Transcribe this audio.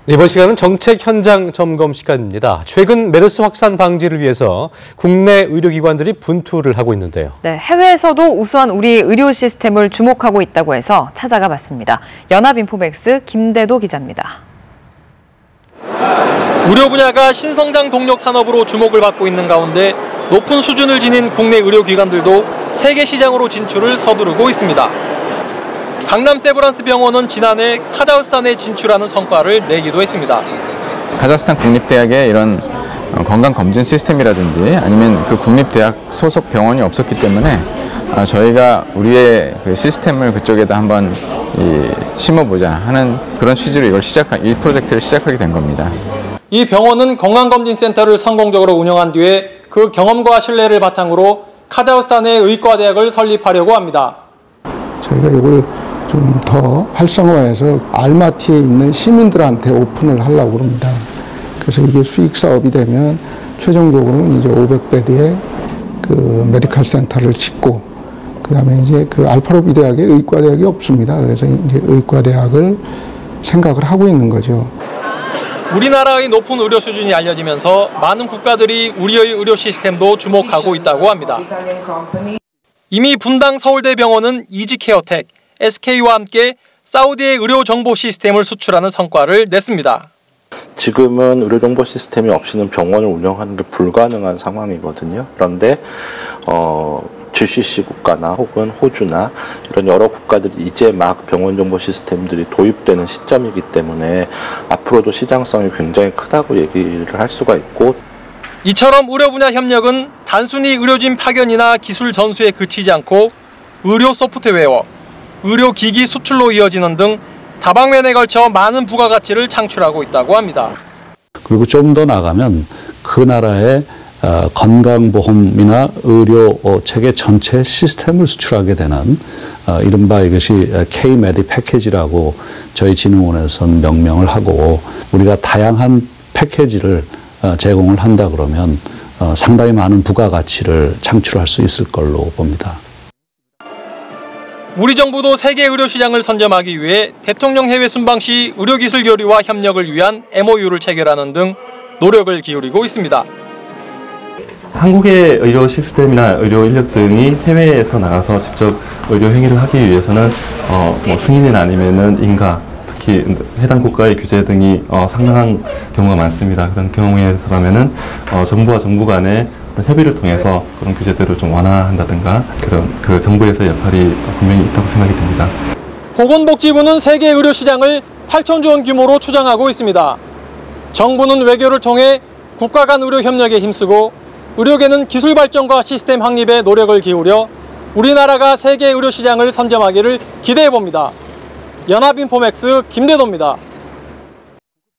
이번 시간은 정책 현장 점검 시간입니다. 최근 메르스 확산 방지를 위해서 국내 의료기관들이 분투를 하고 있는데요. 네, 해외에서도 우수한 우리 의료 시스템을 주목하고 있다고 해서 찾아가 봤습니다. 연합인포맥스 김대도 기자입니다. 의료 분야가 신성장 동력 산업으로 주목을 받고 있는 가운데 높은 수준을 지닌 국내 의료기관들도 세계 시장으로 진출을 서두르고 있습니다. 강남 세브란스 병원은 지난해 카자흐스탄에 진출하는 성과를 내기도 했습니다. 카자흐스탄 국립대학의 이런 건강검진 시스템이라든지 아니면 그 국립대학 소속 병원이 없었기 때문에 저희가 우리의 그 시스템을 그쪽에다 한번 심어보자 하는 그런 취지로 이 프로젝트를 시작하게 된 겁니다. 이 병원은 건강검진센터를 성공적으로 운영한 뒤에 그 경험과 신뢰를 바탕으로 카자흐스탄의 의과대학을 설립하려고 합니다. 저희가 이걸 좀 더 활성화해서 알마티에 있는 시민들한테 오픈을 하려고 합니다. 그래서 이게 수익 사업이 되면 최종적으로는 이제 500베드의 그 메디컬 센터를 짓고 그다음에 이제 그 알파로비 대학에 의과대학이 없습니다. 그래서 이제 의과대학을 생각을 하고 있는 거죠. 우리나라의 높은 의료 수준이 알려지면서 많은 국가들이 우리의 의료 시스템도 주목하고 있다고 합니다. 이미 분당 서울대병원은 이지케어텍, SK와 함께 사우디의 의료 정보 시스템을 수출하는 성과를 냈습니다. 지금은 의료 정보 시스템이 없이는 병원을 운영하는 게 불가능한 상황이거든요. 그런데 GCC 국가나 혹은 호주나 이런 여러 국가들이 이제 막 병원 정보 시스템들이 도입되는 시점이기 때문에 앞으로도 시장성이 굉장히 크다고 얘기를 할 수가 있고, 이처럼 의료 분야 협력은 단순히 의료진 파견이나 기술 전수에 그치지 않고 의료 소프트웨어, 의료 기기 수출로 이어지는 등 다방면에 걸쳐 많은 부가가치를 창출하고 있다고 합니다. 그리고 좀 더 나가면 그 나라의 건강보험이나 의료 체계 전체 시스템을 수출하게 되는 이른바 이것이 K-메디 패키지라고 저희 진흥원에서는 명명을 하고, 우리가 다양한 패키지를 제공을 한다 그러면 상당히 많은 부가가치를 창출할 수 있을 걸로 봅니다. 우리 정부도 세계 의료 시장을 선점하기 위해 대통령 해외 순방 시 의료기술 교류와 협력을 위한 MOU를 체결하는 등 노력을 기울이고 있습니다. 한국의 의료 시스템이나 의료 인력 등이 해외에서 나가서 직접 의료 행위를 하기 위해서는 승인이나 아니면은 인가, 특히 해당 국가의 규제 등이 상당한 경우가 많습니다. 그런 경우에서라면은 정부와 정부 간의 협의를 통해서 그런 규제들을 좀 완화한다든가 그 정부에서의 역할이 분명히 있다고 생각이 듭니다. 보건복지부는 세계 의료 시장을 8천조 원 규모로 추정하고 있습니다. 정부는 외교를 통해 국가 간 의료 협력에 힘쓰고 의료계는 기술 발전과 시스템 확립에 노력을 기울여 우리나라가 세계 의료 시장을 선점하기를 기대해 봅니다. 연합인포맥스 김대도입니다.